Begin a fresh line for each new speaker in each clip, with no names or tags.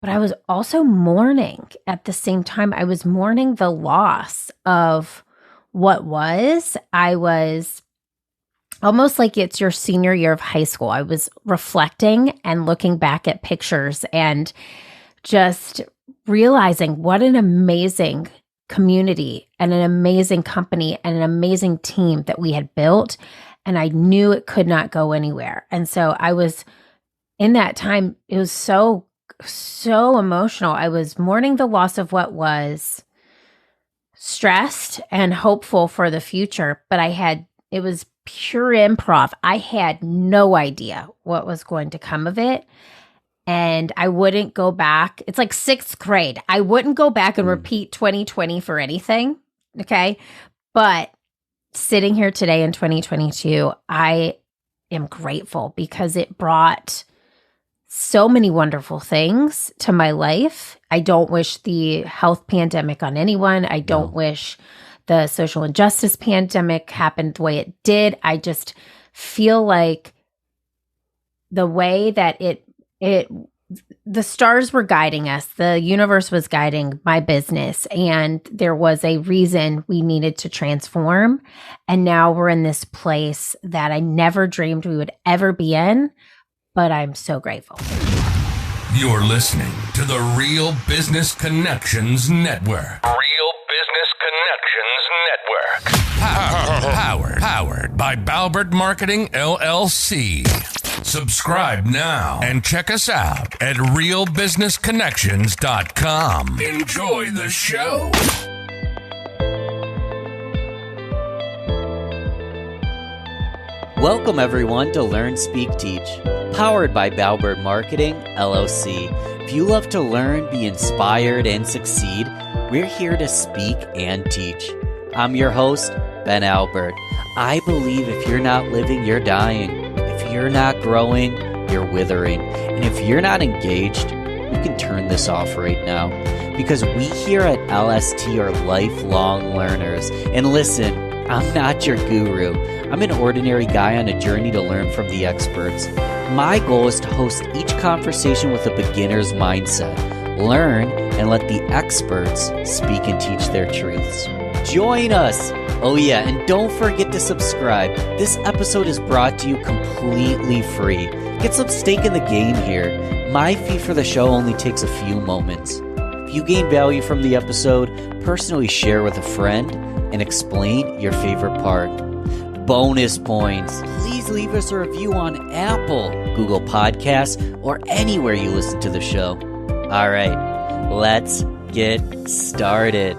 but I was also mourning at the same time. I was mourning the loss of what was. I was almost like it's your senior year of high school. I was reflecting and looking back at pictures and just realizing what an amazing community and an amazing company and an amazing team that we had built. And I knew it could not go anywhere. And so I was in that time, it was so emotional. I was mourning the loss of what was, stressed and hopeful for the future, but it was pure improv. I had no idea what was going to come of it. And I wouldn't go back. It's like sixth grade. I wouldn't go back and repeat 2020 for anything. Okay. But sitting here today in 2022, I am grateful because it brought so many wonderful things to my life. I don't wish the health pandemic on anyone. I don't wish the social injustice pandemic happened the way it did. I just feel like the way that the stars were guiding us, the universe was guiding my business, and there was a reason we needed to transform. And now we're in this place that I never dreamed we would ever be in, but I'm so grateful.
You're listening to the Real Business Connections Network. Real Business Connections Network. Powered by Balbert Marketing, LLC. Subscribe now and check us out at realbusinessconnections.com. Enjoy the show.
Welcome everyone to Learn, Speak, Teach, powered by Balbert Marketing, LLC. If you love to learn, be inspired, and succeed, we're here to speak and teach. I'm your host, Ben Albert. I believe if you're not living, you're dying. If you're not growing, you're withering. And if you're not engaged, you can turn this off right now. Because we here at LST are lifelong learners. And listen, I'm not your guru. I'm an ordinary guy on a journey to learn from the experts. My goal is to host each conversation with a beginner's mindset. Learn and let the experts speak and teach their truths. Join us! Oh yeah, and don't forget to subscribe. This episode is brought to you completely free. Get some stake in the game here. My fee for the show only takes a few moments. If you gain value from the episode, personally share with a friend and explain your favorite part. Bonus points. Please leave us a review on Apple, Google Podcasts, or anywhere you listen to the show. All right, let's get started.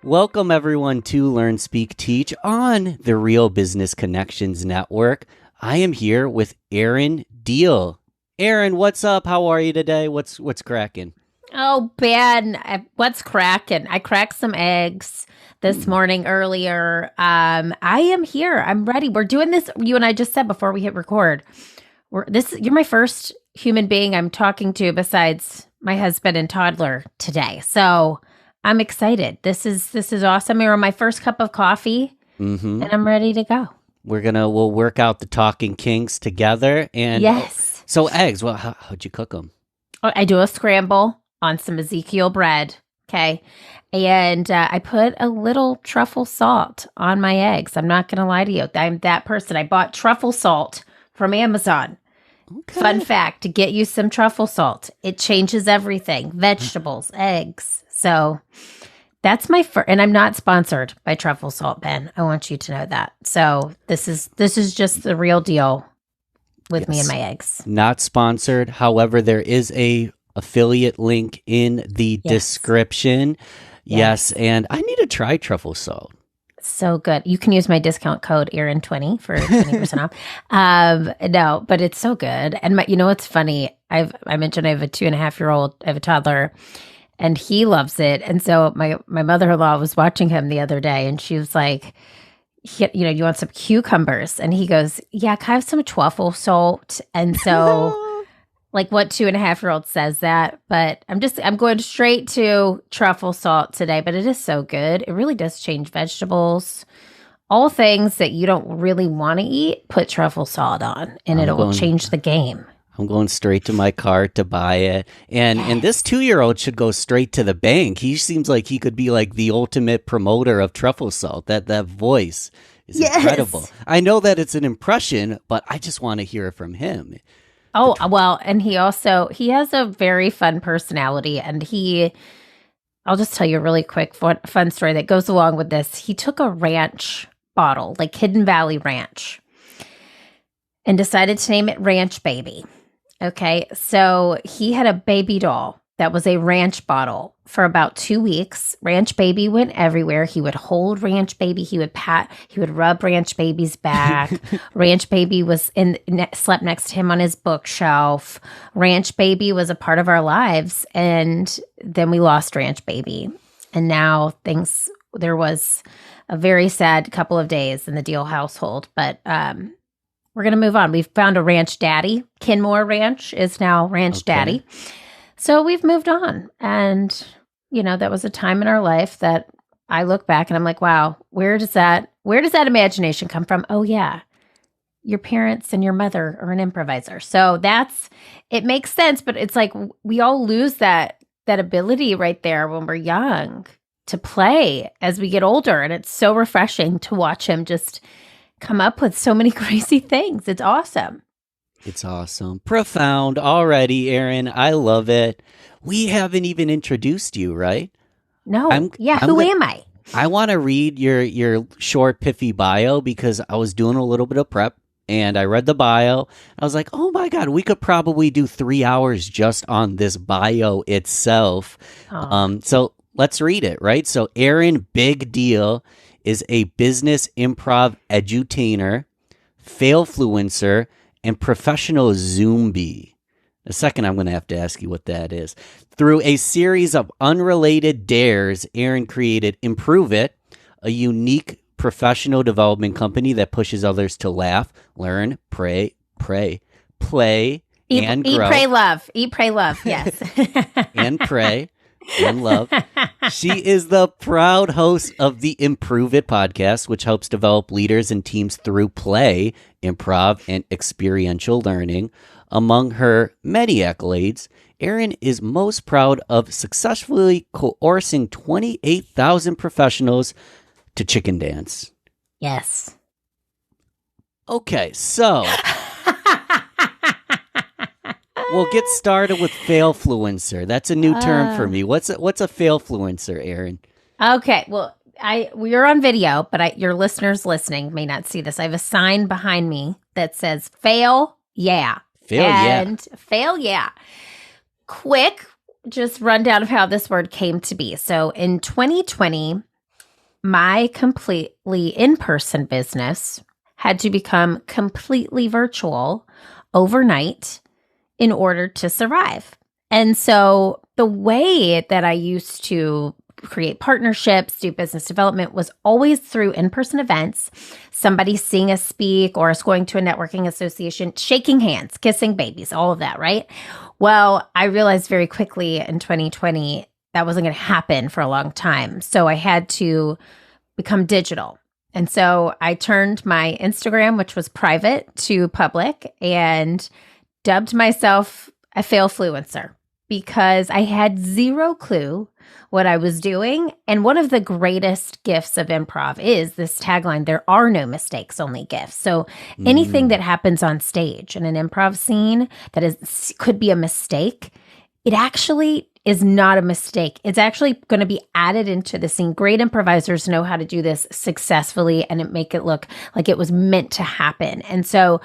Welcome everyone to Learn, Speak, Teach on the Real Business Connections Network. I am here with Erin Diehl. Erin, what's up? How are you today? What's cracking?
Oh, Ben, what's cracking? I cracked some eggs this morning earlier. I am here. I'm ready. We're doing this. You and I just said before we hit record. You're my first human being I'm talking to besides my husband and toddler today. So I'm excited. This is awesome. You're on my first cup of coffee, and I'm ready to go.
We'll work out the talking kinks together. And
yes.
So eggs. Well, how'd you cook them?
I do a scramble on some Ezekiel bread. Okay. And I put a little truffle salt on my eggs. I'm not going to lie to you. I'm that person. I bought truffle salt from Amazon. Okay. Fun fact, to get you some truffle salt, it changes everything. Vegetables, eggs. So that's my first, and I'm not sponsored by Truffle Salt, Ben. I want you to know that. So this is just the real deal with me and my eggs. Not
sponsored. However, there is a affiliate link in the description. Yes, and I need to try Truffle Salt.
So good. You can use my discount code Erin20 for 20% off. No, but it's so good. And you know what's funny? I mentioned I have a 2.5-year-old. I have a toddler. And he loves it. And so my mother-in-law was watching him the other day, and she was like, you want some cucumbers? And he goes, yeah, can I have some truffle salt? And so like what 2.5-year-old says that? But I'm going straight to truffle salt today, but it is so good. It really does change vegetables. All things that you don't really want to eat, put truffle salt on, and it will change the game.
I'm going straight to my cart to buy it. And this 2-year-old should go straight to the bank. He seems like he could be like the ultimate promoter of Truffle Salt. That voice is incredible. I know that it's an impression, but I just want to hear it from him.
Oh, well, and he has a very fun personality, and I'll just tell you a really quick fun story that goes along with this. He took a ranch bottle, like Hidden Valley Ranch, and decided to name it Ranch Baby. Okay, so he had a baby doll that was a ranch bottle for about 2 weeks. Ranch Baby went everywhere. He would hold Ranch Baby. He would rub Ranch Baby's back. Ranch Baby slept next to him on his bookshelf. Ranch Baby was a part of our lives. And then we lost Ranch Baby. And now there was a very sad couple of days in the Diehl household. But we're going to move on. We've found a ranch daddy. Kenmore Ranch is now Ranch Daddy. So we've moved on. And, that was a time in our life that I look back and I'm like, wow, where does that imagination come from? Oh, yeah. Your parents and your mother are an improviser. So it makes sense. But it's like we all lose that ability right there when we're young to play as we get older. And it's so refreshing to watch him just come up with so many crazy things. It's awesome.
It's awesome. Profound already, Erin. I love it. We haven't even introduced you, right?
No. Who am I?
I want to read your short, pithy bio because I was doing a little bit of prep and I read the bio. I was like, oh my God, we could probably do 3 hours just on this bio itself. So let's read it, right? So Erin Big Diehl is a business improv edutainer, Failfluencer, and Professional Zoombie. A second, I'm going to have to ask you what that is. Through a series of unrelated dares, Erin created Improve It, a unique professional development company that pushes others to laugh, learn, play, and grow.
Eat, pray, love. Eat, pray, love. Yes.
And pray and love. She is the proud host of the Improve It podcast, which helps develop leaders and teams through play, improv, and experiential learning. Among her many accolades, Erin is most proud of successfully coercing 28,000 professionals to chicken dance.
Yes.
Okay, so we'll get started with Failfluencer. That's a new term for me. What's a Failfluencer, Erin? Okay,
well, we're on video, but your listeners listening may not see this. I have a sign behind me that says "Fail, yeah." Fail, yeah. Quick, just rundown of how this word came to be. So in 2020, my completely in-person business had to become completely virtual overnight in order to survive. And so the way that I used to create partnerships, do business development was always through in-person events, somebody seeing us speak or us going to a networking association, shaking hands, kissing babies, all of that, right? Well, I realized very quickly in 2020 that wasn't going to happen for a long time. So I had to become digital. And so I turned my Instagram, which was private, to public and dubbed myself a Failfluencer because I had zero clue what I was doing. And one of the greatest gifts of improv is this tagline, there are no mistakes, only gifts. So anything that happens on stage in an improv scene that could be a mistake, it actually is not a mistake. It's actually going to be added into the scene. Great improvisers know how to do this successfully and make it look like it was meant to happen. And so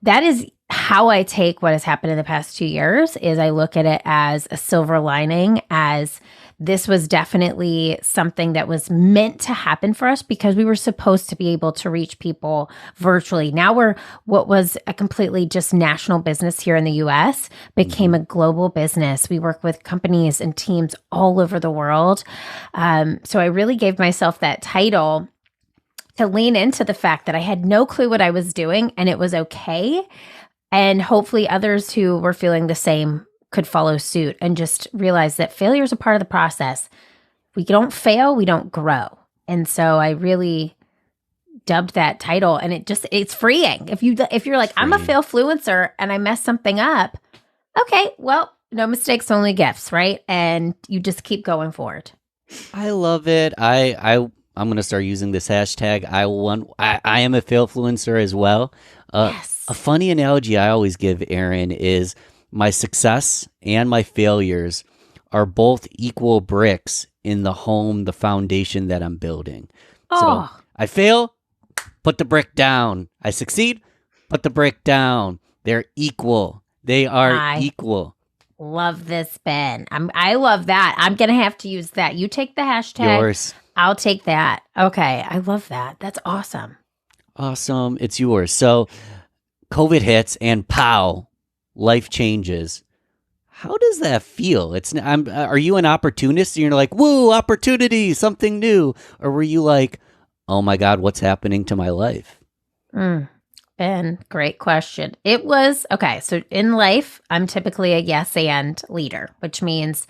that is how I take what has happened in the past 2 years is I look at it as a silver lining, as this was definitely something that was meant to happen for us because we were supposed to be able to reach people virtually. Now what was a completely just national business here in the US became a global business. We work with companies and teams all over the world. So I really gave myself that title to lean into the fact that I had no clue what I was doing and it was okay. And hopefully others who were feeling the same could follow suit and just realize that failure is a part of the process. We don't fail, we don't grow. And so I really dubbed that title, and it's freeing. If you're like, I'm a failfluencer and I mess something up, okay, well, no mistakes, only gifts, right? And you just keep going forward.
I love it. I'm going to start using this hashtag. I am a failfluencer as well.
Yes.
A funny analogy I always give, Erin, is my success and my failures are both equal bricks in the home, the foundation that I'm building.
Oh.
So I fail, put the brick down. I succeed, put the brick down. They're equal. They are equal.
Love this, Ben. I love that. I'm going to have to use that. You take the hashtag.
Yours.
I'll take that. Okay. I love that. That's awesome.
Awesome. It's yours. So COVID hits and pow, life changes. How does that feel? Are you an opportunist? You're like, woo, opportunity, something new. Or were you like, oh my God, what's happening to my life?
Ben, great question. It was, okay, so in life, I'm typically a yes and leader, which means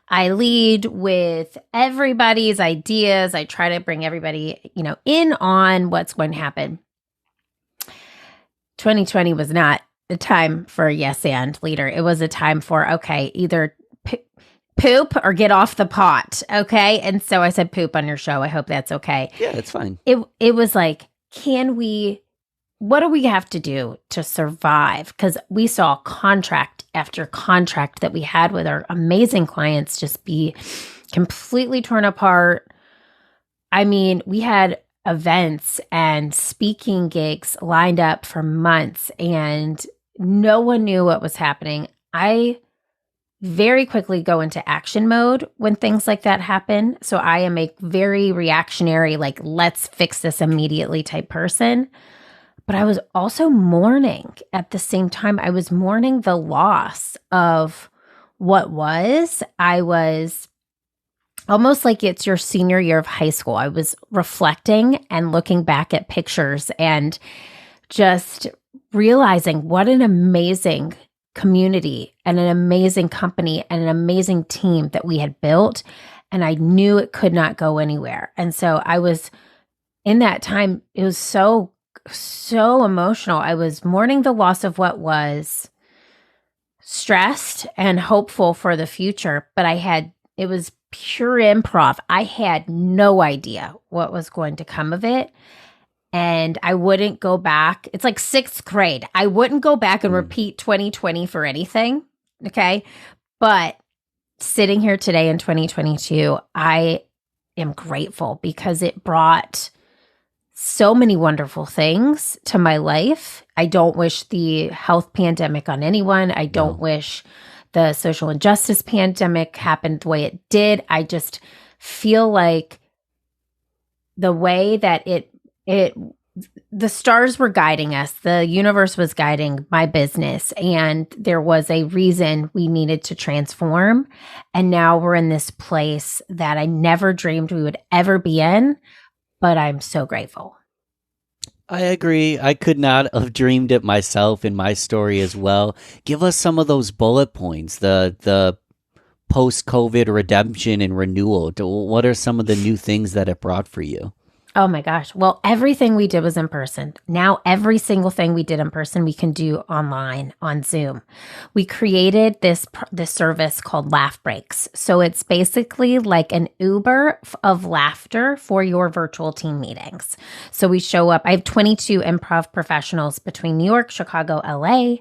I lead with everybody's ideas. I try to bring everybody, in on what's going to happen. 2020 was not a time for a yes and leader. It was a time for, okay, either poop or get off the pot, okay? And so I said poop on your show. I hope that's okay.
Yeah, it's fine.
It was like, what do we have to do to survive? Because we saw contract after contract that we had with our amazing clients just be completely torn apart. I mean, we had events and speaking gigs lined up for months and no one knew what was happening. I very quickly go into action mode when things like that happen. So I am a very reactionary, like, let's fix this immediately type person. But I was also mourning at the same time. I was mourning the loss of what was. I was almost like it's your senior year of high school. I was reflecting and looking back at pictures and just realizing what an amazing community and an amazing company and an amazing team that we had built. And I knew it could not go anywhere. And so I was in that time, it was so emotional. I was mourning the loss of what was, stressed and hopeful for the future, but it was pure improv. I had no idea what was going to come of it. And I wouldn't go back. It's like sixth grade. I wouldn't go back and repeat 2020 for anything. Okay. But sitting here today in 2022, I am grateful because it brought so many wonderful things to my life. I don't wish the health pandemic on anyone. I don't wish the social injustice pandemic happened the way it did. I just feel like the way that the stars were guiding us, the universe was guiding my business, and there was a reason we needed to transform. And now we're in this place that I never dreamed we would ever be in, but I'm so grateful.
I agree. I could not have dreamed it myself in my story as well. Give us some of those bullet points, the post-COVID redemption and renewal. What are some of the new things that it brought for you?
Oh my gosh. Well, everything we did was in person. Now, every single thing we did in person, we can do online on Zoom. We created this service called Laugh Breaks. So it's basically like an Uber of laughter for your virtual team meetings. So we show up. I have 22 improv professionals between New York, Chicago, LA,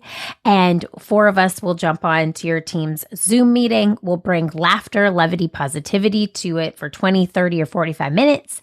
and 4 of us will jump on to your team's Zoom meeting. We'll bring laughter, levity, positivity to it for 20, 30, or 45 minutes.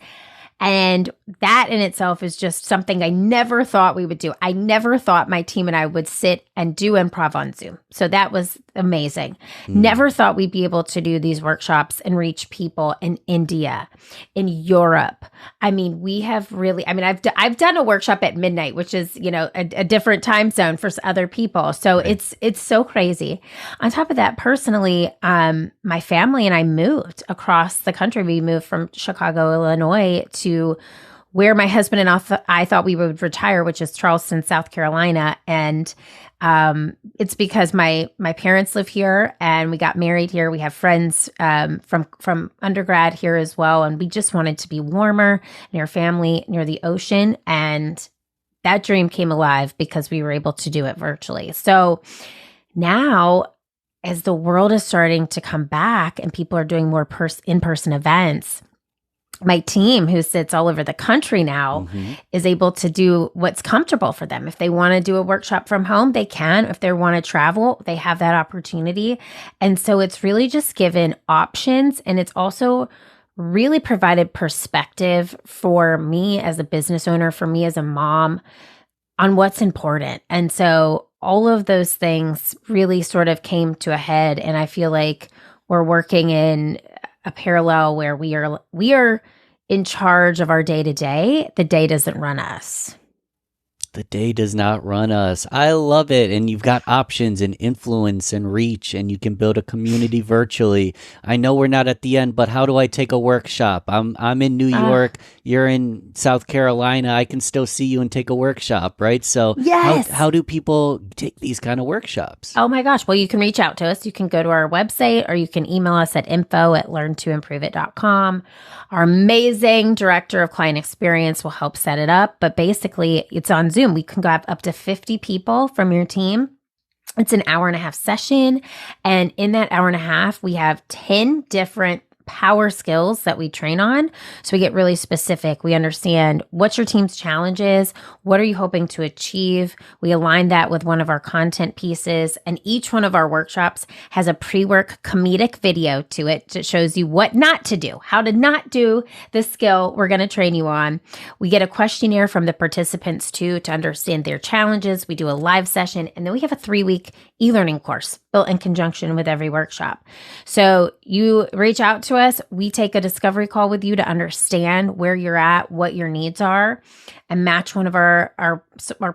And that in itself is just something I never thought we would do. I never thought my team and I would sit and do improv on Zoom. So that was amazing. Never thought we'd be able to do these workshops and reach people in India, in Europe. I mean, we have really, I've done a workshop at midnight, which is, a different time zone for other people. So it's so crazy. On top of that, personally, my family and I moved across the country. We moved from Chicago, Illinois to where my husband and I thought we would retire, which is Charleston, South Carolina. And it's because my parents live here and we got married here. We have friends from undergrad here as well. And we just wanted to be warmer, near family, near the ocean. And that dream came alive because we were able to do it virtually. So now, as the world is starting to come back and people are doing more in-person events, my team, who sits all over the country now, is able to do what's comfortable for them. If they want to do a workshop from home, they can. If they want to travel, they have that opportunity. And so it's really just given options. And it's also really provided perspective for me as a business owner, for me as a mom, on what's important. And so all of those things really sort of came to a head. And I feel like we're working in a parallel where we are in charge of our day-to-day. The day doesn't run us.
The day does not run us. I love it. And you've got options and influence and reach, and you can build a community virtually. I know we're not at the end, but how do I take a workshop? I'm in New York. You're in South Carolina. I can still see you and take a workshop, right? So
yes.
How do people take these kind of workshops?
Oh my gosh. Well, you can reach out to us. You can go to our website or you can email us at info@learntoimproveit.com. Our amazing director of client experience will help set it up. But basically, it's on Zoom. We can have up to 50 people from your team. It's an hour-and-a-half session. And in that hour and a half, we have 10 different power skills that we train on. So we get really specific. We understand what's your team's challenges. What are you hoping to achieve? We align that with one of our content pieces. And each one of our workshops has a pre-work comedic video to it that shows you what not to do, how to not do the skill we're going to train you on. We get a questionnaire from the participants too to understand their challenges. We do a live session, and then we have a 3-week e-learning course built in conjunction with every workshop. So you reach out to us. We take a discovery call with you to understand where you're at, what your needs are, and match one of our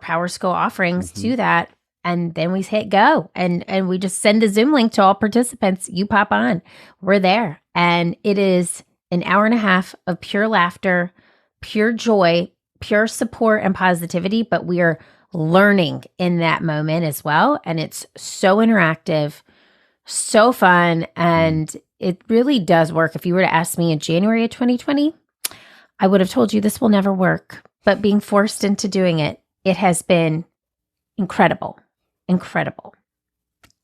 power skill offerings to that. And then we hit go, and we just send a Zoom link to all participants. You pop on, we're there. And it is an hour and a half of pure laughter, pure joy, pure support and positivity, but we are learning in that moment as well. And it's so interactive, so fun, and it really does work. If you were to ask me in January of 2020, I would have told you this will never work. But being forced into doing it, it has been incredible. Incredible.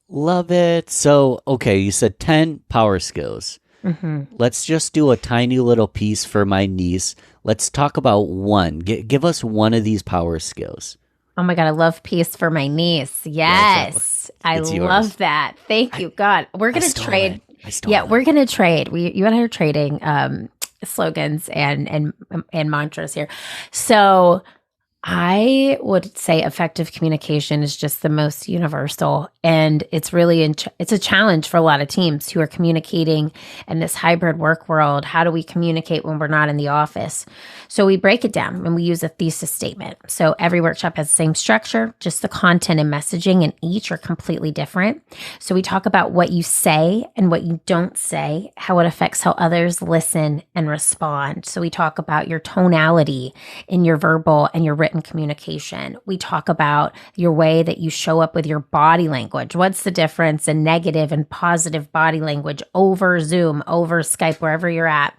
Love it. So, okay, you said 10 power skills. Let's just do a tiny little piece for my niece. Let's talk about one. Give us one of these power skills.
Oh my God, I love peace for my niece. Yes. I love that. Thank you, God. We're going to trade. We're going to trade. You and I are trading slogans and mantras here. So I would say effective communication is just the most universal, and it's really it's a challenge for a lot of teams who are communicating in this hybrid work world. How do we communicate when we're not in the office? So we break it down and we use a thesis statement. So every workshop has the same structure, just the content and messaging in each are completely different. So we talk about what you say and what you don't say, how it affects how others listen and respond. So we talk about your tonality in your verbal and your written communication. We talk about your way that you show up with your body language. What's the difference in negative and positive body language over Zoom, over Skype, wherever you're at?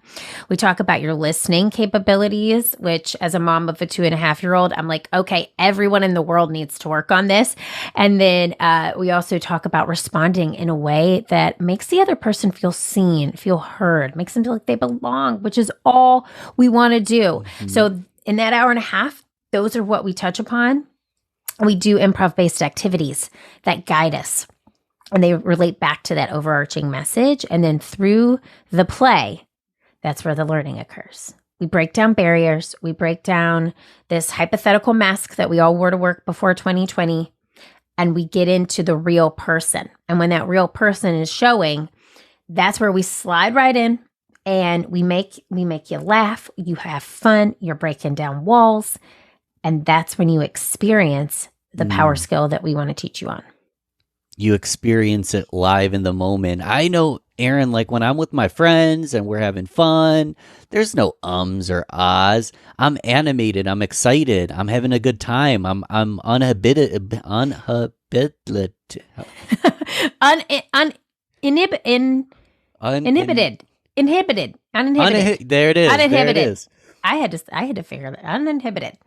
We talk about your listening capabilities, which as a mom of a 2.5-year-old, I'm like, okay, everyone in the world needs to work on this. And then we also talk about responding in a way that makes the other person feel seen, feel heard, makes them feel like they belong, which is all we want to do. So in that hour and a half, those are what we touch upon. We do improv-based activities that guide us, and they relate back to that overarching message. And then through the play, that's where the learning occurs. We break down barriers. We break down this hypothetical mask that we all wore to work before 2020, and we get into the real person. And when that real person is showing, that's where we slide right in, and we make you laugh. You have fun. You're breaking down walls. And that's when you experience the power skill that we want to teach you on.
You experience it live in the moment. I know Erin, like when I'm with my friends and we're having fun, there's no ums or ahs. I'm animated. I'm excited. I'm having a good time. I'm uninhibited.
Un, un, inhib, in, inhibited. Inhibited. Uninhibited.
There it is.
Uninhibited.
There it is.
I had to figure that. Uninhibited.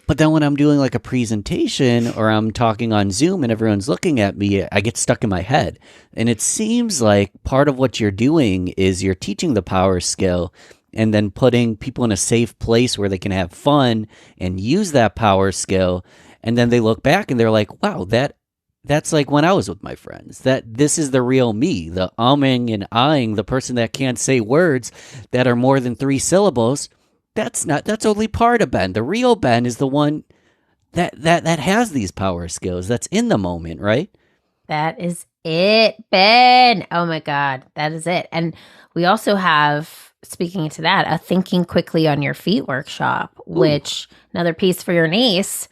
But then when I'm doing like a presentation or I'm talking on Zoom and everyone's looking at me, I get stuck in my head. And it seems like part of what you're doing is you're teaching the power skill and then putting people in a safe place where they can have fun and use that power skill. And then they look back and they're like, wow, that's like when I was with my friends. That this is the real me, the umming and ahhing, the person that can't say words that are more than 3 syllables. That's only part of Ben. The real Ben is the one that has these power skills, that's in the moment, right?
That is it, Ben. Oh my God, that is it. And we also have, speaking to that, a thinking quickly on your feet workshop, which another piece for your niece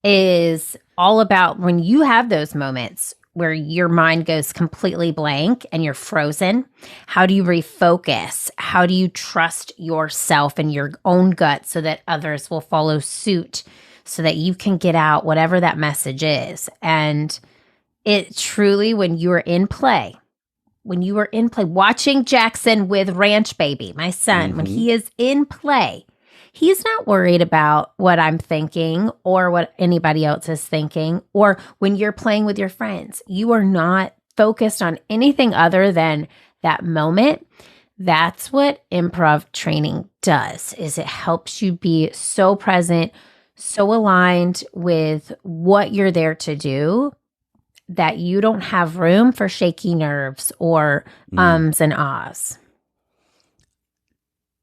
is all about when you have those moments where your mind goes completely blank and you're frozen. How do you refocus? How do you trust yourself and your own gut so that others will follow suit so that you can get out whatever that message is? And it truly, when you are in play, watching Jackson with Ranch Baby, my son, when he is in play, he's not worried about what I'm thinking or what anybody else is thinking. Or when you're playing with your friends, you are not focused on anything other than that moment. That's what improv training does, is it helps you be so present, so aligned with what you're there to do that you don't have room for shaky nerves or ums and ahs.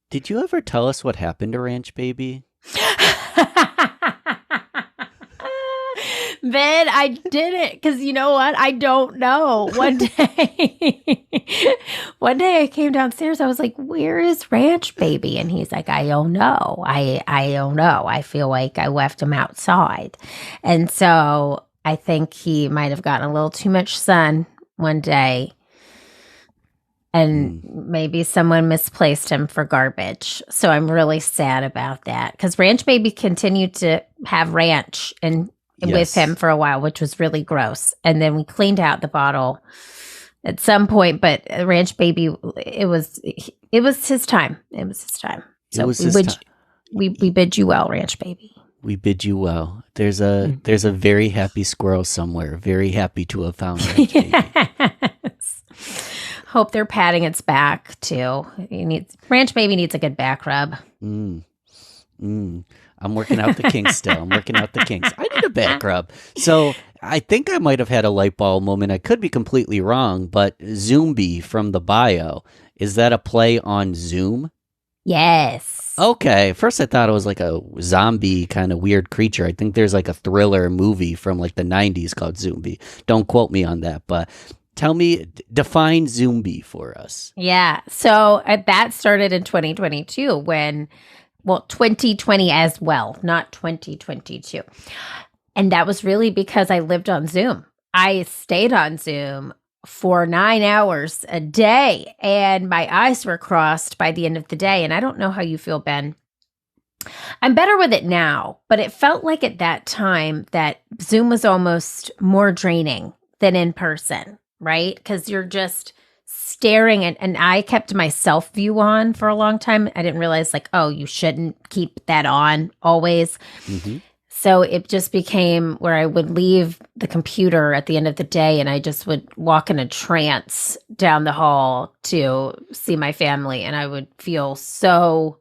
Did you ever tell us what happened to Ranch Baby?
Ben, I didn't, because you know what? I don't know. One day I came downstairs. I was like, "Where is Ranch Baby?" And he's like, "I don't know. I don't know. I feel like I left him outside." And so I think he might have gotten a little too much sun one day. And maybe someone misplaced him for garbage. So I'm really sad about that. Because Ranch Baby continued to have ranch with him for a while, which was really gross. And then we cleaned out the bottle at some point. But Ranch Baby, it was his time. It was his time. So we bid you well, Ranch Baby.
We bid you well. There's a very happy squirrel somewhere. Very happy to have found Ranch Baby.
Yes. Hope they're patting its back too. Ranch Baby needs a good back rub.
I'm working out the kinks still. I need a back rub. So I think I might have had a light bulb moment. I could be completely wrong, but Zoombie from the bio, is that a play on Zoom?
Yes.
Okay. First I thought it was like a zombie kind of weird creature. I think there's like a thriller movie from like the 90s called Zoombie. Don't quote me on that, but tell me, define Zoombie for us.
Yeah. So that started in 2022 well, 2020 as well, not 2022. And that was really because I lived on Zoom. I stayed on Zoom for 9 hours a day and my eyes were crossed by the end of the day. And I don't know how you feel, Ben. I'm better with it now, but it felt like at that time that Zoom was almost more draining than in person. Right? Because you're just staring and I kept my self view on for a long time. I didn't realize you shouldn't keep that on always. So it just became where I would leave the computer at the end of the day and I just would walk in a trance down the hall to see my family. And I would feel so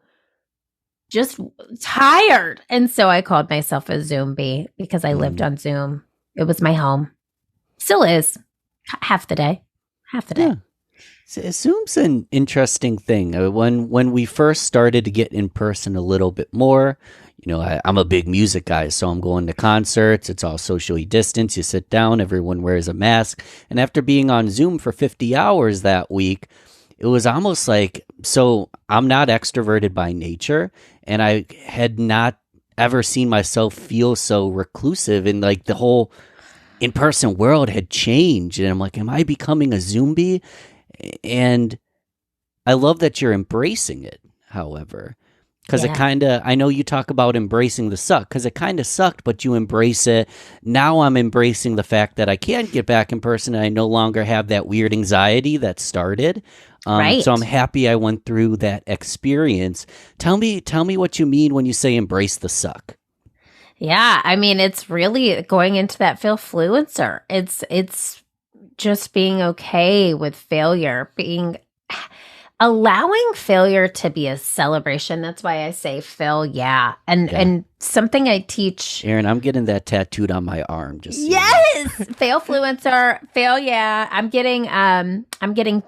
just tired. And so I called myself a Zoombie because I lived on Zoom. It was my home. Still is. Half the day. Yeah.
Zoom's an interesting thing. When we first started to get in person a little bit more, I'm a big music guy, so I'm going to concerts. It's all socially distanced. You sit down, everyone wears a mask. And after being on Zoom for 50 hours that week, it was almost like, so I'm not extroverted by nature, and I had not ever seen myself feel so reclusive in like the whole in-person world had changed. And I'm like, am I becoming a Zoombie? And I love that you're embracing it, however, because it kind of, I know you talk about embracing the suck, because it kind of sucked, but you embrace it. Now I'm embracing the fact that I can get back in person and I no longer have that weird anxiety that started.
Right.
So I'm happy I went through that experience. Tell me what you mean when you say embrace the suck.
Yeah, I mean, it's really going into that Failfluencer. It's just being okay with failure, allowing failure to be a celebration. That's why I say fail, yeah. And something I teach.
Erin, I'm getting that tattooed on my arm. Just so
yes, Failfluencer, fail, yeah. I'm getting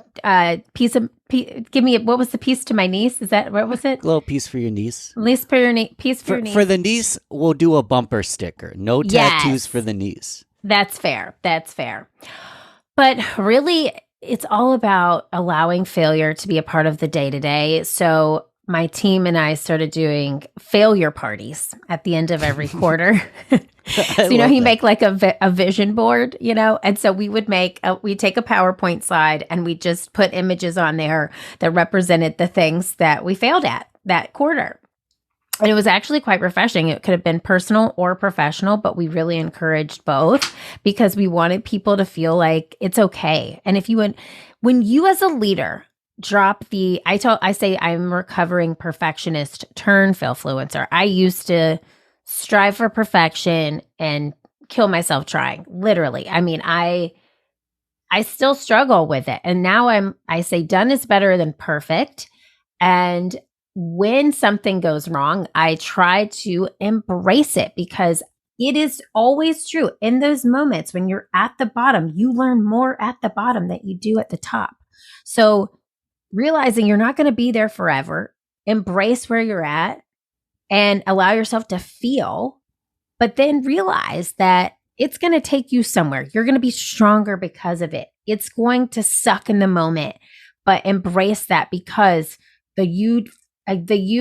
piece of. Give me what was the piece to my niece? Is that what was it?
A little piece for your niece.
Piece for your niece.
For the niece, we'll do a bumper sticker. No tattoos for the niece.
That's fair. But really, it's all about allowing failure to be a part of the day-to-day. So my team and I started doing failure parties at the end of every quarter. So, you make like a vision board, and so we would we take a PowerPoint slide and we just put images on there that represented the things that we failed at that quarter. And it was actually quite refreshing. It could have been personal or professional, but we really encouraged both because we wanted people to feel like it's okay. And when you as a leader drop I say I'm a recovering perfectionist turn Failfluencer. I used to strive for perfection and kill myself trying, literally. I mean, I still struggle with it. And now I say done is better than perfect. And when something goes wrong, I try to embrace it because it is always true. In those moments when you're at the bottom, you learn more at the bottom than you do at the top. So realizing you're not going to be there forever, embrace where you're at and allow yourself to feel, but then realize that it's going to take you somewhere. You're going to be stronger because of it. It's going to suck in the moment, but embrace that because the you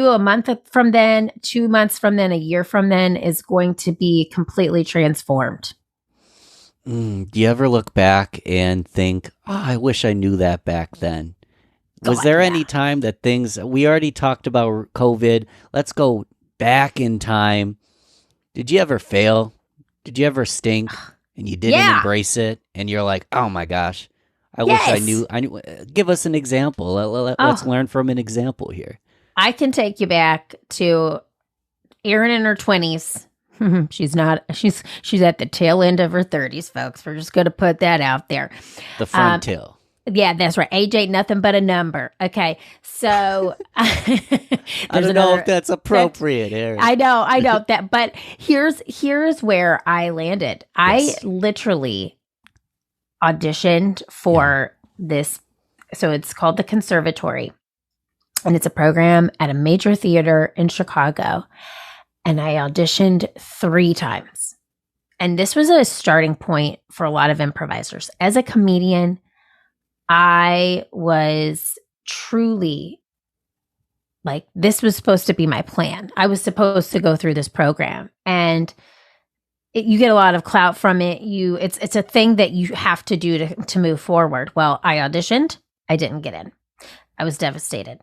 a month from then, 2 months from then, a year from then is going to be completely transformed.
Do you ever look back and think, I wish I knew that back then? Was there any time that we already talked about COVID. Let's go back in time. Did you ever fail? Did you ever stink and you didn't embrace it? And you're like, oh my gosh, I wish I knew. Give us an example. Let's learn from an example here.
I can take you back to Erin in her 20s. She's at the tail end of her 30s, folks. We're just going to put that out there.
The front tail.
Yeah, that's right. Age ain't nothing but a number. Okay, so
I don't know if that's appropriate, Erin.
I know that, but here's where I landed. Yes. I literally auditioned for this. So it's called the Conservatory, and it's a program at a major theater in Chicago. And I auditioned 3 times, and this was a starting point for a lot of improvisers. As a comedian, I was truly like, this was supposed to be my plan. I was supposed to go through this program, and you get a lot of clout from it. It's a thing that you have to do to move forward. Well, I auditioned. I didn't get in. I was devastated.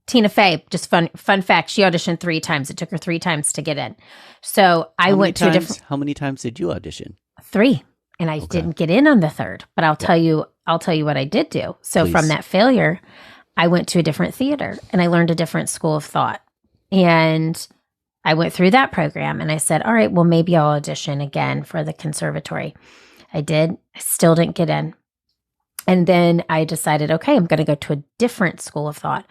Tina Fey, just fun fact, she auditioned 3 times. It took her 3 times to get in. So I went to a different.
How many times did you audition?
3. And I didn't get in on the 3rd, but I'll tell you what I did do. So Please. From that failure, I went to a different theater and I learned a different school of thought. And I went through that program and I said, all right, well, maybe I'll audition again for the Conservatory. I did. I still didn't get in. And then I decided, okay, I'm going to go to a different school of thought.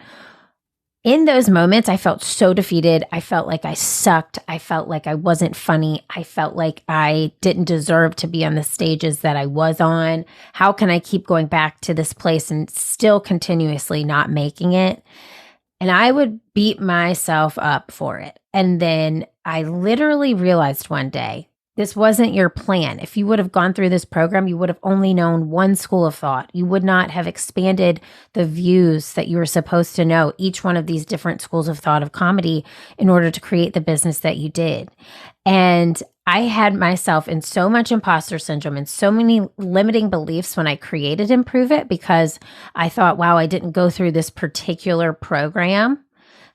In those moments, I felt so defeated. I felt like I sucked. I felt like I wasn't funny. I felt like I didn't deserve to be on the stages that I was on. How can I keep going back to this place and still continuously not making it? And I would beat myself up for it. And then I literally realized one day This wasn't your plan. If you would have gone through this program, you would have only known one school of thought. You would not have expanded the views that you were supposed to know, each one of these different schools of thought of comedy, in order to create the business that you did. And I had myself in so much imposter syndrome and so many limiting beliefs when I created Improve It, because I thought, wow, I didn't go through this particular program.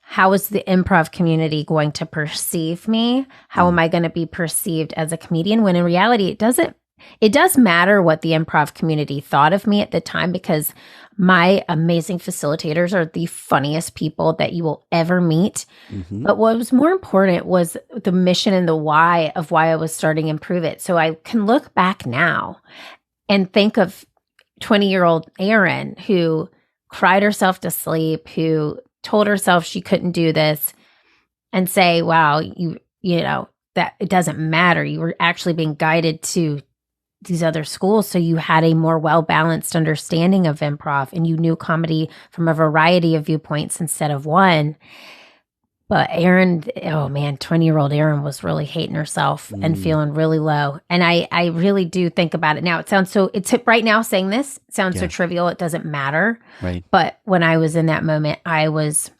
How is the improv community going to perceive me? How am I going to be perceived as a comedian? When in reality, it does matter what the improv community thought of me at the time, because my amazing facilitators are the funniest people that you will ever meet. But what was more important was the mission and the why of why I was starting Improve It. So I can look back now and think of 20-year-old Erin who cried herself to sleep, who told herself she couldn't do this, and say, wow, you know, that it doesn't matter. You were actually being guided to these other schools. So you had a more well-balanced understanding of improv, and you knew comedy from a variety of viewpoints instead of one. But Erin, oh man, 20-year-old Erin was really hating herself and feeling really low. And I really do think about it now. It sounds so, it's right now saying this, it sounds so trivial. It doesn't matter.
Right.
But when I was in that moment, it was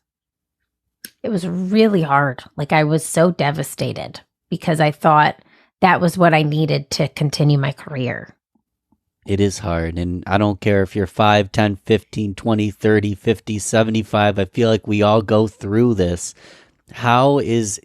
really hard. Like I was so devastated because I thought that was what I needed to continue my career.
It is hard. And I don't care if you're 5, 10, 15, 20, 30, 50, 75. I feel like we all go through this. How is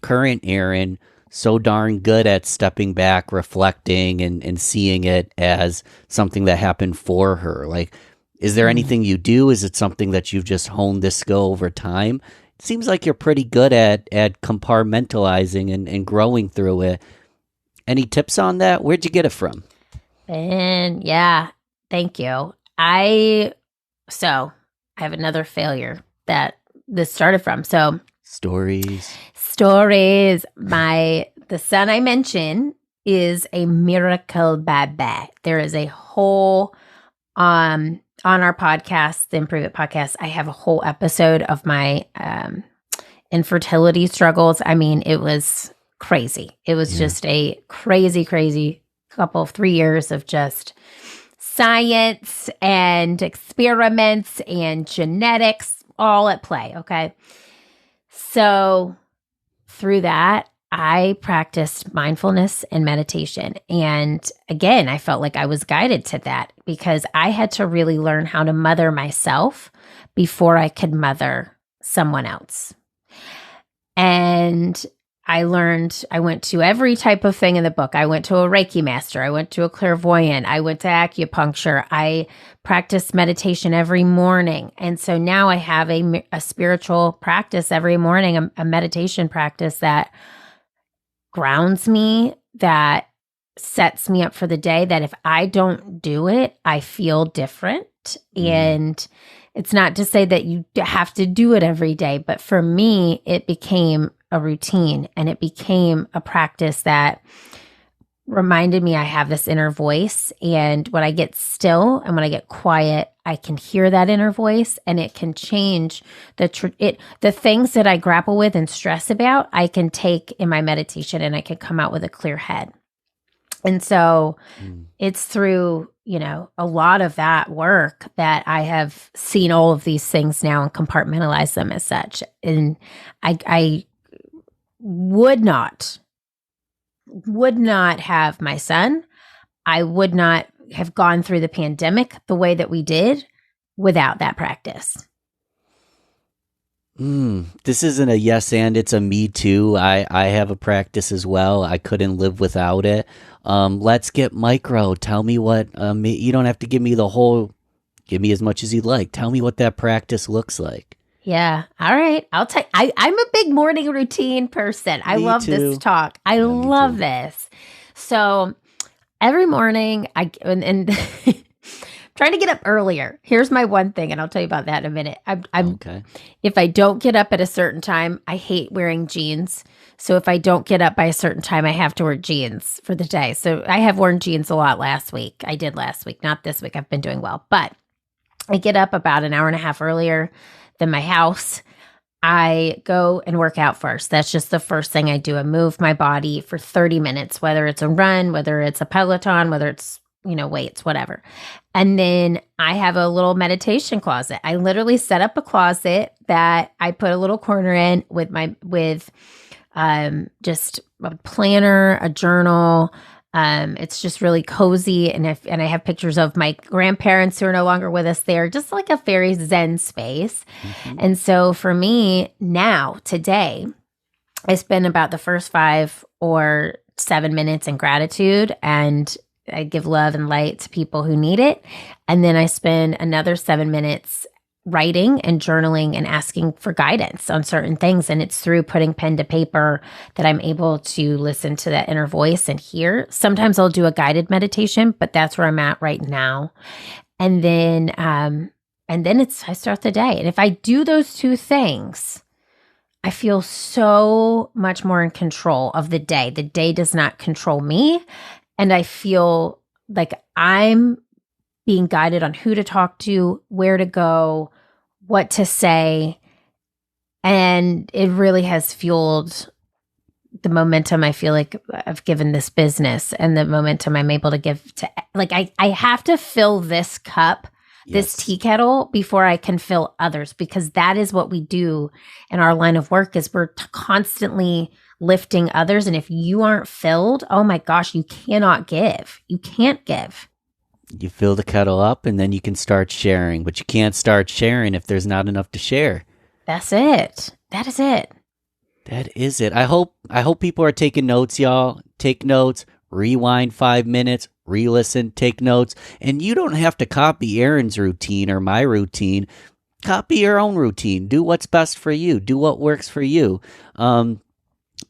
current Erin so darn good at stepping back, reflecting, and seeing it as something that happened for her? Like, is there anything you do? Is it something that you've just honed this skill over time? It seems like you're pretty good at compartmentalizing and growing through it. Any tips on that? Where'd you get it from?
And yeah, thank you. I have another failure that this started from. So
Stories.
The son I mentioned is a miracle baby. There is a whole, on our podcast, the Improve It podcast, I have a whole episode of my infertility struggles. I mean, it was crazy. It was just a crazy couple of 3 years of just science and experiments and genetics all at play. Okay. So through that, I practiced mindfulness and meditation. And again, I felt like I was guided to that because I had to really learn how to mother myself before I could mother someone else. And I went to every type of thing in the book. I went to a Reiki master. I went to a clairvoyant. I went to acupuncture. I practiced meditation every morning. And so now I have a spiritual practice every morning, a meditation practice that grounds me, that sets me up for the day, that if I don't do it, I feel different. And it's not to say that you have to do it every day, but for me, it became a routine and it became a practice that reminded me I have this inner voice. And when I get still and when I get quiet, I can hear that inner voice and it can change the things that I grapple with and stress about, I can take in my meditation and I can come out with a clear head. And so it's through, a lot of that work that I have seen all of these things now and compartmentalize them as such. And I would not have my son. I would not have gone through the pandemic the way that we did without that practice.
This isn't a yes and, it's a me too. I have a practice as well. I couldn't live without it. Let's get micro. Tell me what, you don't have to give me give me as much as you'd like. Tell me what that practice looks like.
Yeah. All right. I'm a big morning routine person. I love this talk. I love this. So every morning and trying to get up earlier. Here's my one thing, and I'll tell you about that in a minute.
Okay.
If I don't get up at a certain time, I hate wearing jeans. So if I don't get up by a certain time, I have to wear jeans for the day. So I have worn jeans a lot last week. I did last week, not this week. I've been doing well. But I get up about an hour and a half earlier than my house. I go and work out first. That's just the first thing I do. I move my body for 30 minutes, whether it's a run, whether it's a Peloton, whether it's, weights, whatever. And then I have a little meditation closet. I literally set up a closet that I put a little corner in with just a planner, a journal. It's just really cozy. And I have pictures of my grandparents who are no longer with us there, just like a very zen space. Mm-hmm. And so for me now, today, I spend about the first 5 or 7 minutes in gratitude, and I give love and light to people who need it. And then I spend another 7 minutes writing and journaling and asking for guidance on certain things. And it's through putting pen to paper that I'm able to listen to that inner voice and hear. Sometimes I'll do a guided meditation, but that's where I'm at right now. And then I start the day. And if I do those 2 things, I feel so much more in control of the day. The day does not control me. And I feel like I'm being guided on who to talk to, where to go, what to say. And it really has fueled the momentum I feel like I've given this business, and the momentum I'm able to give to, like, I have to fill this cup, this tea kettle, before I can fill others, because that is what we do in our line of work, is we're constantly lifting others. And if you aren't filled, oh my gosh, you cannot give. You can't give.
You fill the kettle up and then you can start sharing, but you can't start sharing if there's not enough to share.
That's it. That is it.
That is it. I hope people are taking notes, y'all. Take notes, rewind 5 minutes, re-listen, take notes. And you don't have to copy Erin's routine or my routine. Copy your own routine. Do what's best for you. Do what works for you.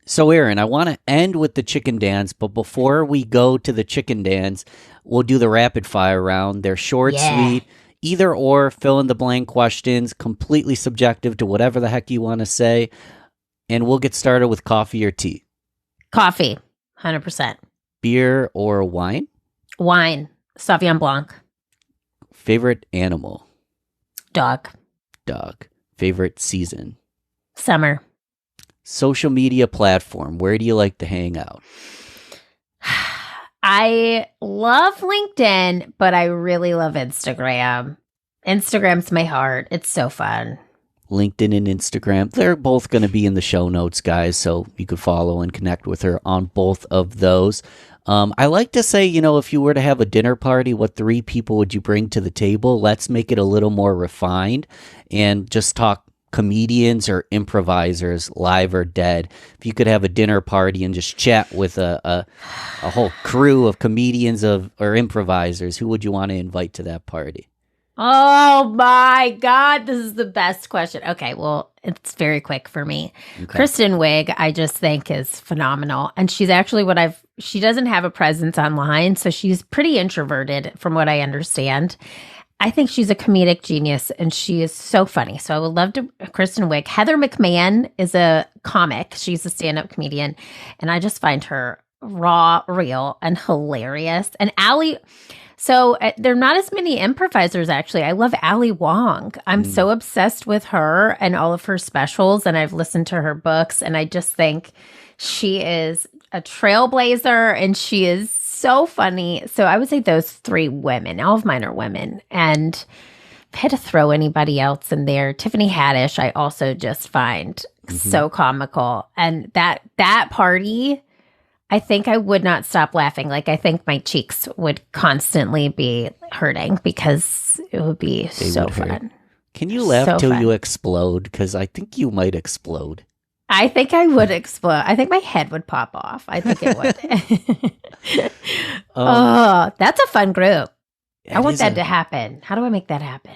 So, Erin, I want to end with the chicken dance, but before we go to the chicken dance, we'll do the rapid fire round. They're short, sweet, either or, fill in the blank questions, completely subjective to whatever the heck you want to say. And we'll get started with coffee or tea.
Coffee, 100%.
Beer or wine?
Wine, Sauvignon Blanc.
Favorite animal?
Dog.
Dog. Favorite season?
Summer.
Social media platform, where do you like to hang out?
I love LinkedIn, but I really love Instagram. Instagram's my heart. It's so fun.
LinkedIn and Instagram, they're both going to be in the show notes, guys, so you could follow and connect with her on both of those. I like to say, if you were to have a dinner party, what 3 people would you bring to the table? Let's make it a little more refined and just talk comedians or improvisers, live or dead. If you could have a dinner party and just chat with a whole crew of comedians or improvisers, who would you want to invite to that party?
Oh my God, this is the best question. Okay, well, it's very quick for me. Okay. Kristen Wiig, I just think is phenomenal. And she's actually she doesn't have a presence online, so she's pretty introverted from what I understand. I think she's a comedic genius, and she is so funny. So I would love to, Kristen Wiig. Heather McMahon is a comic. She's a stand-up comedian, and I just find her raw, real, and hilarious. And Ali, so there are not as many improvisers, actually. I love Ali Wong. I'm so obsessed with her and all of her specials, and I've listened to her books, and I just think she is a trailblazer, and she is so funny. So I would say those 3 women. All of mine are women. And if I had to throw anybody else in there, Tiffany Haddish, I also just find so comical. And that party, I think I would not stop laughing. Like, I think my cheeks would constantly be hurting because it would be so fun.
Can you laugh till you explode? Because I think you might explode.
I think I would explode. I think my head would pop off. I think it would. That's a fun group. I want that to happen. How do I make that happen?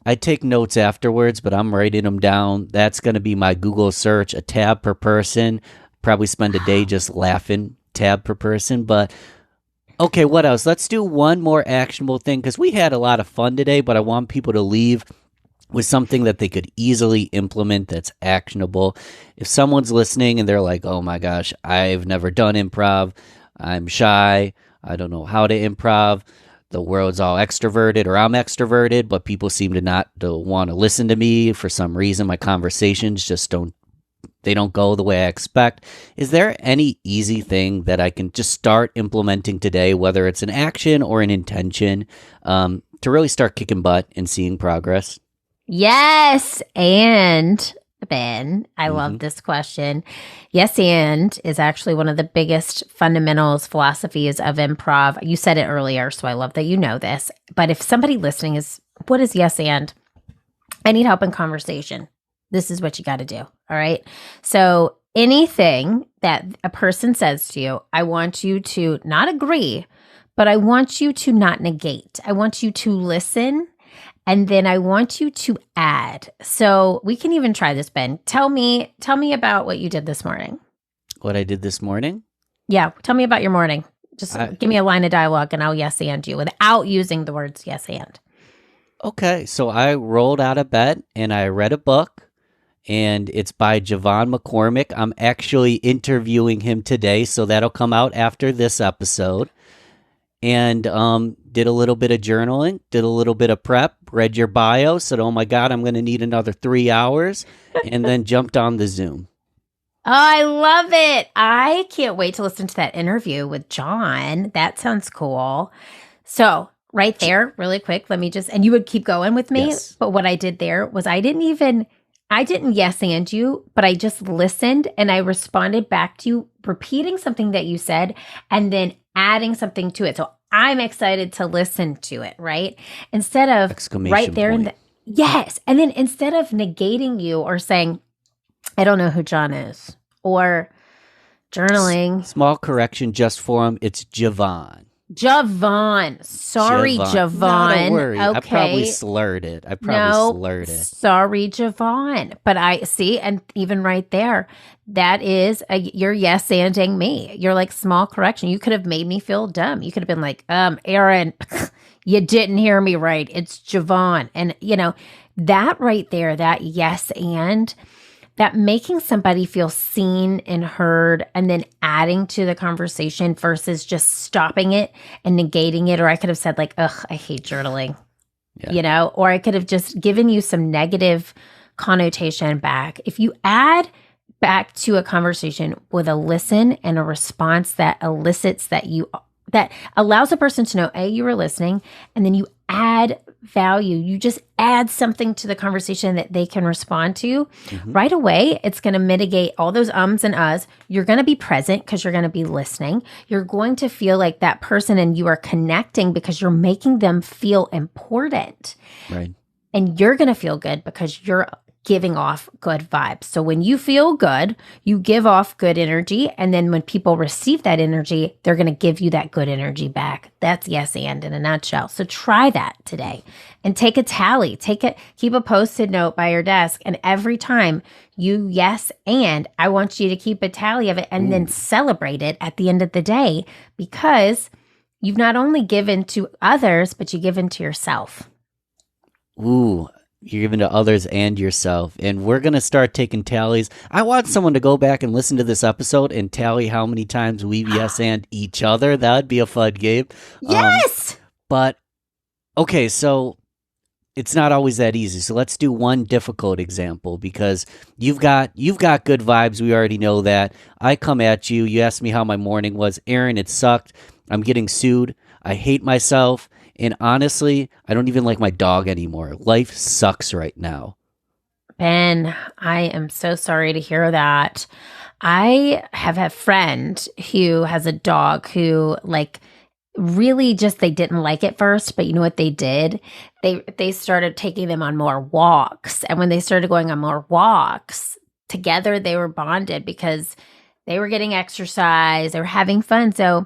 I take notes afterwards, but I'm writing them down. That's going to be my Google search, a tab per person. Probably spend a day just laughing, tab per person. But okay, what else? Let's do one more actionable thing, because we had a lot of fun today, but I want people to leave with something that they could easily implement that's actionable. If someone's listening and they're like, oh my gosh, I've never done improv, I'm shy, I don't know how to improv, the world's all extroverted or I'm extroverted, but people seem to not want to listen to me for some reason. My conversations just don't go the way I expect. Is there any easy thing that I can just start implementing today, whether it's an action or an intention, to really start kicking butt and seeing progress?
Yes. And Ben, I love this question. Yes, and is actually one of the biggest fundamentals, philosophies of improv. You said it earlier, so I love that you know this. But if somebody listening is, what is yes and? I need help in conversation. This is what you got to do. All right. So anything that a person says to you, I want you to not agree, but I want you to not negate. I want you to listen. And then I want you to add. So we can even try this, Ben. Tell me about what you did this morning.
What I did this morning?
Yeah. Tell me about your morning. Just give me a line of dialogue and I'll yes and you without using the words yes and.
Okay. So I rolled out of bed and I read a book, and it's by Javon McCormick. I'm actually interviewing him today, so that'll come out after this episode. And did a little bit of journaling, did a little bit of prep, read your bio, said, oh my God, I'm going to need another 3 hours, and then jumped on the Zoom.
Oh, I love it. I can't wait to listen to that interview with John. That sounds cool. So right there, really quick, let me just, and you would keep going with me.
Yes.
But what I did there was I didn't yes and you, but I just listened and I responded back to you, repeating something that you said and then adding something to it. So I'm excited to listen to it, right? Instead of
Exclamation
right there
point.
yes. And then instead of negating you or saying, I don't know who John is, or journaling.
Small correction just for him. It's Javon.
Sorry, Javon.
Not a worry.
Okay.
I probably slurred it.
Sorry, Javon. But I see, and even right there, that is you're yes anding me. You're like small correction. You could have made me feel dumb. You could have been like, Erin, you didn't hear me right. It's Javon. And that right there, that yes and, that making somebody feel seen and heard and then adding to the conversation versus just stopping it and negating it. Or I could have said like, ugh, I hate journaling, or I could have just given you some negative connotation back. If you add back to a conversation with a listen and a response that elicits that allows a person to know, you were listening, and then you add value. You just add something to the conversation that they can respond to. Right away, it's going to mitigate all those ums and uhs. You're going to be present because you're going to be listening. You're going to feel like that person and you are connecting because you're making them feel important.
Right.
And you're going to feel good because you're giving off good vibes. So when you feel good, you give off good energy. And then when people receive that energy, they're going to give you that good energy back. That's yes and in a nutshell. So try that today and take a tally. Keep a Post-it note by your desk. And every time you yes and, I want you to keep a tally of it and then celebrate it at the end of the day, because you've not only given to others, but you give into yourself.
Ooh. You're giving to others and yourself. And we're going to start taking tallies. I want someone to go back and listen to this episode and tally how many times we've yes and each other. That would be a fun game.
Yes!
But, okay, so it's not always that easy. So let's do one difficult example, because you've got good vibes. We already know that. I come at you. You ask me how my morning was. Erin, it sucked. I'm getting sued. I hate myself. And honestly, I don't even like my dog anymore. Life sucks right now.
Ben, I am so sorry to hear that. I have a friend who has a dog who really just, they didn't like it first, but you know what they did? They started taking them on more walks. And when they started going on more walks together, they were bonded because they were getting exercise, they were having fun. So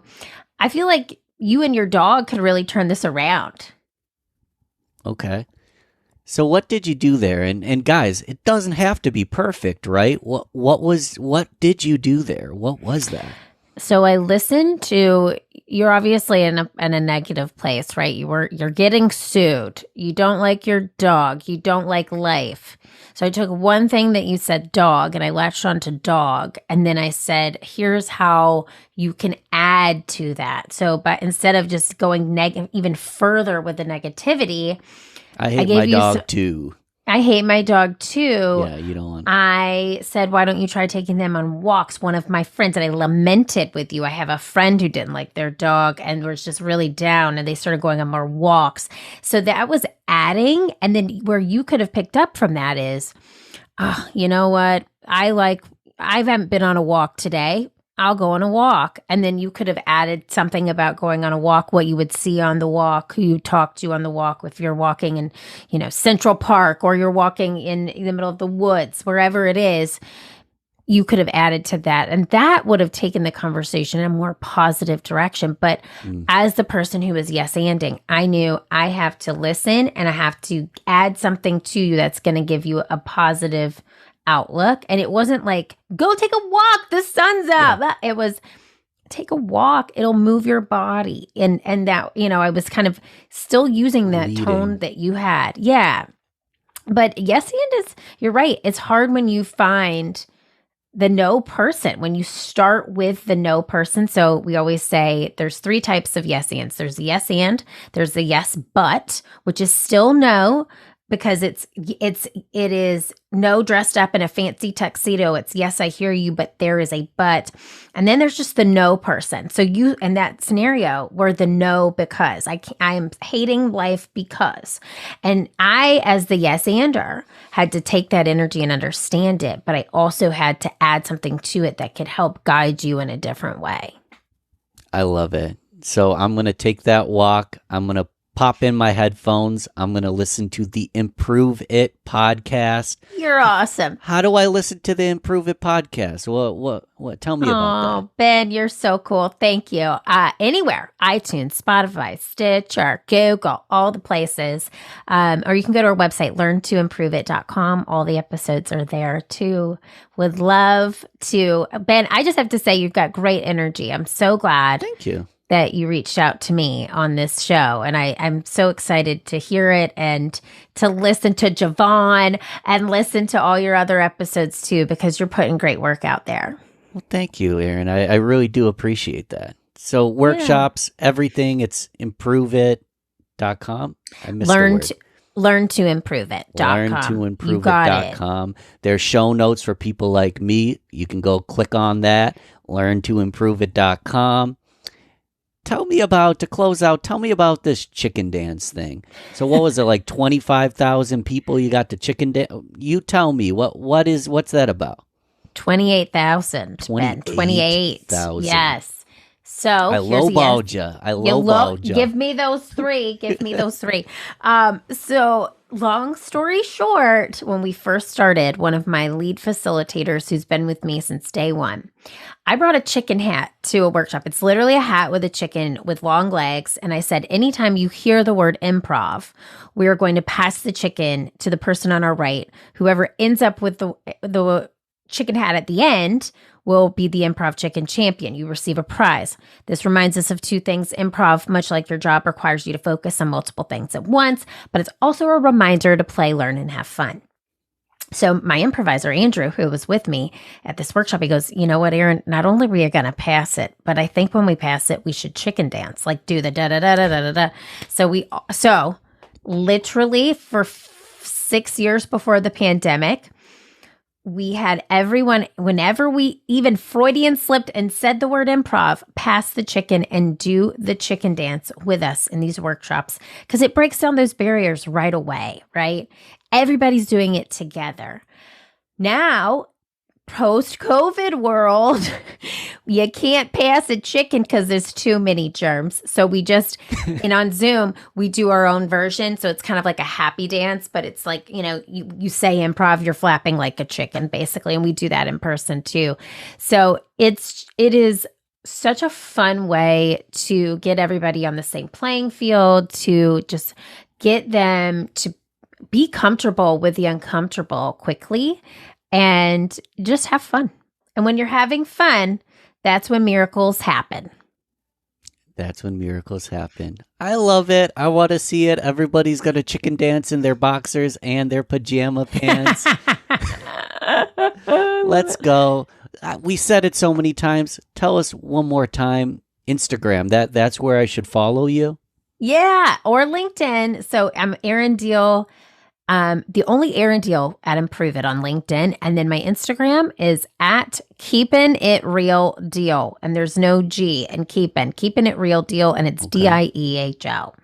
I feel like you and your dog could really turn this around.
Okay. So what did you do there? And guys, it doesn't have to be perfect, right? What did you do there? What was that?
So I listened to, you're obviously in a negative place, right? You're getting sued. You don't like your dog. You don't like life. So I took one thing that you said, dog, and I latched on to dog. And then I said, here's how you can add to that. So, but instead of just going even further with the negativity,
I hate my dog too.
I hate my dog too.
Yeah, you don't want.
I said, why don't you try taking them on walks? One of my friends, and I lamented with you. I have a friend who didn't like their dog and was just really down, and they started going on more walks. So that was adding. And then where you could have picked up from that is, you know what? I haven't been on a walk today. I'll go on a walk. And then you could have added something about going on a walk, what you would see on the walk, who you talk to on the walk. If you're walking in, Central Park, or you're walking in the middle of the woods, wherever it is, you could have added to that. And that would have taken the conversation in a more positive direction. But as the person who was yes-anding, I knew I have to listen and I have to add something to you that's going to give you a positive outlook. And it wasn't like, go take a walk, the sun's out. Yeah. It was, take a walk, it'll move your body. And that, I was kind of still using that tone that you had. Yeah. But yes, and you're right. It's hard when you find the no person, when you start with the no person. So we always say there's 3 types of yes ands. There's the yes and, there's the yes but, which is still no, because it is no dressed up in a fancy tuxedo. It's yes, I hear you, but there is a but. And then there's just the no person. So you, in that scenario, were the no because I am hating life because. And I, as the yes-ander, had to take that energy and understand it, but I also had to add something to it that could help guide you in a different way.
I love it. So I'm going to take that walk. I'm going to pop in my headphones. I'm going to listen to the Improve It podcast.
You're awesome.
How do I listen to the Improve It podcast? What? Tell me about that.
Oh, Ben, you're so cool. Thank you. Anywhere, iTunes, Spotify, Stitcher, Google, all the places. Or you can go to our website, learntoimproveit.com. All the episodes are there too. Would love to. Ben, I just have to say you've got great energy. I'm so glad.
Thank you.
That you reached out to me on this show. And I'm so excited to hear it and to listen to Javon and listen to all your other episodes too, because you're putting great work out there.
Well, thank you, Erin. I really do appreciate that. So workshops, everything, it's improveit.com. I missed the word.
Learntoimproveit.com.
Learntoimproveit.com. There's show notes for people like me. You can go click on that, learntoimproveit.com. Tell me about this chicken dance thing. So what was it, like 25,000 people you got to chicken dance? You tell me, what's that about?
28,000. 28,000. Yes. So
I lowballed you.
Give me those 3. So long story short, when we first started, one of my lead facilitators who's been with me since day one, I brought a chicken hat to a workshop. It's literally a hat with a chicken with long legs. And I said, anytime you hear the word improv, we are going to pass the chicken to the person on our right. Whoever ends up with the chicken hat at the end will be the improv chicken champion. You receive a prize. This reminds us of 2 things. Improv, much like your job, requires you to focus on multiple things at once, but it's also a reminder to play, learn, and have fun. So my improviser, Andrew, who was with me at this workshop, he goes, you know what, Erin, not only are we going to pass it, but I think when we pass it, we should chicken dance, like do the da-da-da-da-da-da. So literally for 6 years before the pandemic, we had everyone, whenever we even Freudian slipped and said the word improv, pass the chicken and do the chicken dance with us in these workshops, because it breaks down those barriers right away, right? Everybody's doing it together. Now, post-COVID world, you can't pass a chicken because there's too many germs. So we just, and on Zoom, we do our own version. So it's kind of like a happy dance, but it's like, you say improv, you're flapping like a chicken, basically. And we do that in person too. So it is such a fun way to get everybody on the same playing field, to just get them to be comfortable with the uncomfortable quickly and just have fun. And when you're having fun, That's when miracles happen.
That's when miracles happen. I love it. I want to see it. Everybody's got a chicken dance in their boxers and their pajama pants. Let's go. We said it so many times. Tell us one more time. Instagram. That's where I should follow you.
Yeah, or LinkedIn. So I'm Erin Diehl. The only Erin Diehl at Improve It on LinkedIn. And then my Instagram is at Keepin' It Real Deal. And there's no G in Keepin' It Real Deal. And it's DIEHL.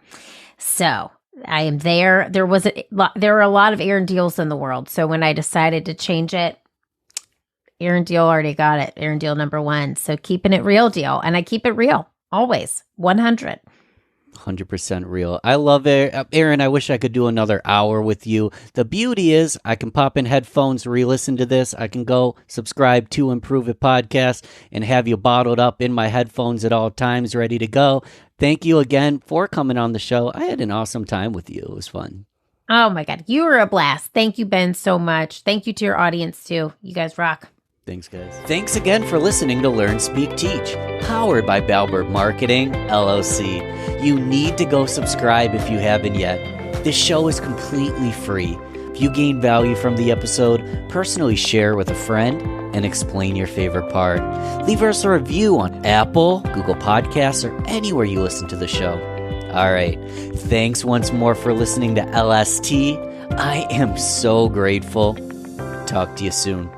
So I am there. There are a lot of Erin Diehls in the world. So when I decided to change it, Erin Diehl already got it. Erin Diehl #1. So Keepin' It Real Deal. And I keep it real. Always. 100.
100% real. I love it. Erin, I wish I could do another hour with you. The beauty is I can pop in headphones, re-listen to this. I can go subscribe to Improve It Podcast and have you bottled up in my headphones at all times, ready to go. Thank you again for coming on the show. I had an awesome time with you. It was fun.
Oh my God. You were a blast. Thank you, Ben, so much. Thank you to your audience too. You guys rock.
Thanks, guys. Thanks again for listening to Learn, Speak, Teach, powered by Balbert Marketing, LLC. You need to go subscribe if you haven't yet. This show is completely free. If you gain value from the episode, personally share with a friend and explain your favorite part. Leave us a review on Apple, Google Podcasts, or anywhere you listen to the show. All right. Thanks once more for listening to LST. I am so grateful. Talk to you soon.